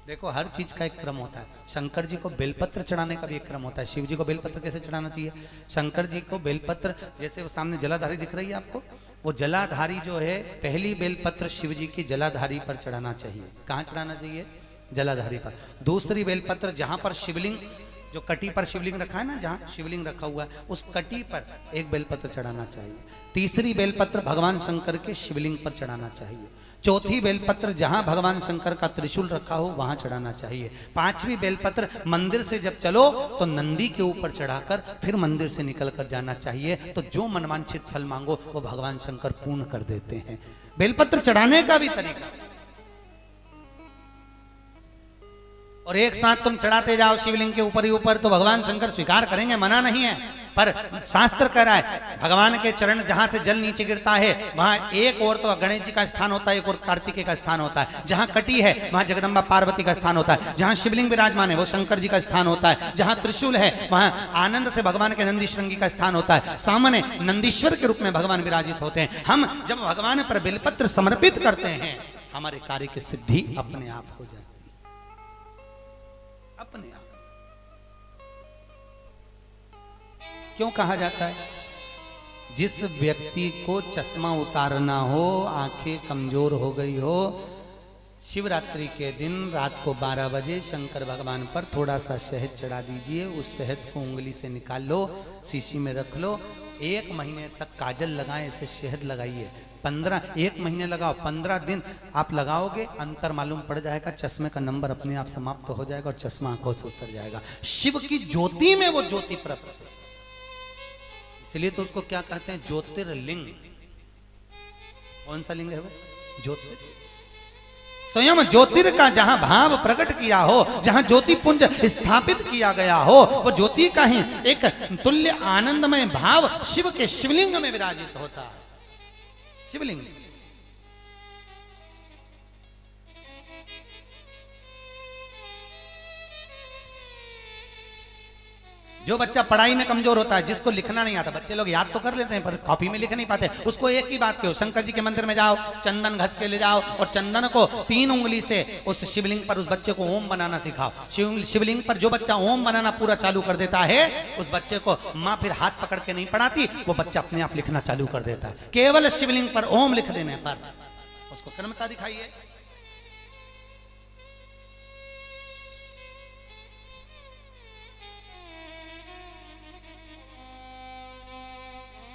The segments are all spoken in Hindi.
देखो हर चीज का एक क्रम होता है। शंकर जी को बेलपत्र चढ़ाने का भी एक क्रम होता है। शिव जी को बेलपत्र कैसे चढ़ाना चाहिए? शंकर जी को बेलपत्र, जैसे वो सामने जलाधारी दिख रही है आपको, वो जलाधारी जो है पहली बेलपत्र शिव जी की जलाधारी पर चढ़ाना चाहिए। कहाँ चढ़ाना चाहिए? जलाधारी पर। दूसरी बेलपत्र जहां पर शिवलिंग, जो कटी पर शिवलिंग रखा है ना, जहां शिवलिंग रखा हुआ है उस कटी पर एक बेलपत्र चढ़ाना चाहिए। तीसरी बेलपत्र भगवान शंकर के शिवलिंग पर चढ़ाना चाहिए। चौथी बेलपत्र जहां भगवान शंकर का त्रिशूल रखा हो वहां चढ़ाना चाहिए। पांचवी बेलपत्र मंदिर से जब चलो तो नंदी के ऊपर चढ़ाकर फिर मंदिर से निकल कर जाना चाहिए। तो जो मनवांछित फल मांगो वो भगवान शंकर पूर्ण कर देते हैं। बेलपत्र चढ़ाने का भी तरीका, और एक साथ तुम चढ़ाते जाओ शिवलिंग के ऊपर ही ऊपर तो भगवान शंकर स्वीकार करेंगे, मना नहीं है। पर शास्त्र कह रहा है भगवान के चरण जहां से जल नीचे गिरता है वहां एक और तो गणेश जी का स्थान होता है, एक और कार्तिकेय का स्थान होता है। जहां कटी है वहां जगदम्बा पार्वती का स्थान होता है। जहां शिवलिंग विराजमान है वो शंकर जी का स्थान होता है। जहां त्रिशूल है वहां आनंद से भगवान के नंदी श्रृंगी का स्थान होता है। सामने नंदीश्वर के रूप में भगवान विराजित होते हैं। हम जब भगवान पर बेलपत्र समर्पित करते हैं हमारे कार्य की सिद्धि अपने आप हो जाती है, अपने आप। क्यों कहा जाता है? जिस व्यक्ति को चश्मा उतारना हो, आंखें कमजोर हो गई हो, शिवरात्रि के दिन रात को 12 बजे शंकर भगवान पर थोड़ा सा शहद चढ़ा दीजिए। उस शहद को उंगली से निकाल लो, शीशी में रख लो। 1 महीने तक काजल लगाएं, इसे शहद लगाइए। 1 महीने लगाओ, 15 दिन आप लगाओगे, अंतर मालूम पड़ जाएगा। चश्मे का नंबर अपने आप समाप्त हो जाएगा और चश्मा आंखों से उतर जाएगा। शिव की ज्योति में वो ज्योति प्राप्त है, इसलिए तो उसको क्या कहते हैं? ज्योतिर्लिंग। कौन सा लिंग है वो? ज्योतिर। स्वयं ज्योतिर का जहां भाव प्रकट किया हो, जहां ज्योति पुंज स्थापित किया गया हो, वो ज्योति का ही एक तुल्य आनंदमय भाव शिव के शिवलिंग में विराजित होता है। शिवलिंग। जो बच्चा पढ़ाई में कमजोर होता है, जिसको लिखना नहीं आता, बच्चे लोग याद तो कर लेते हैं पर कॉपी में लिख नहीं पाते, उसको एक ही बात कहो, शंकर जी के मंदिर में जाओ, चंदन घस के ले जाओ और चंदन को 3 उंगली से उस शिवलिंग पर उस बच्चे को ओम बनाना सिखाओ। शिवलिंग पर जो बच्चा ओम बनाना पूरा चालू कर देता है उस बच्चे को माँ फिर हाथ पकड़ के नहीं पढ़ाती, वो बच्चा अपने आप लिखना चालू कर देता है। केवल शिवलिंग पर ओम लिख देने पर उसको कर्मता दिखाइए।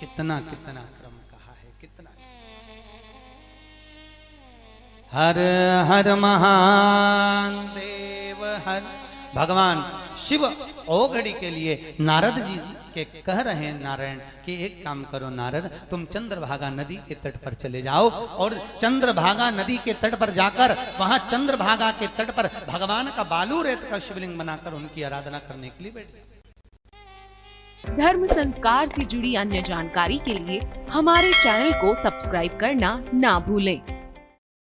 कितना कितना क्रम कहा है, कितना। हर हर महादेव हर। भगवान शिव ओघड़ी के लिए नारद जी के कह रहे हैं नारायण कि एक काम करो नारद, तुम चंद्रभागा नदी के तट पर चले जाओ और चंद्रभागा नदी के तट पर जाकर वहां चंद्रभागा के तट पर भगवान का बालू रेत का शिवलिंग बनाकर उनकी आराधना करने के लिए बैठे। धर्म संस्कार से जुड़ी अन्य जानकारी के लिए हमारे चैनल को सब्सक्राइब करना ना भूलें।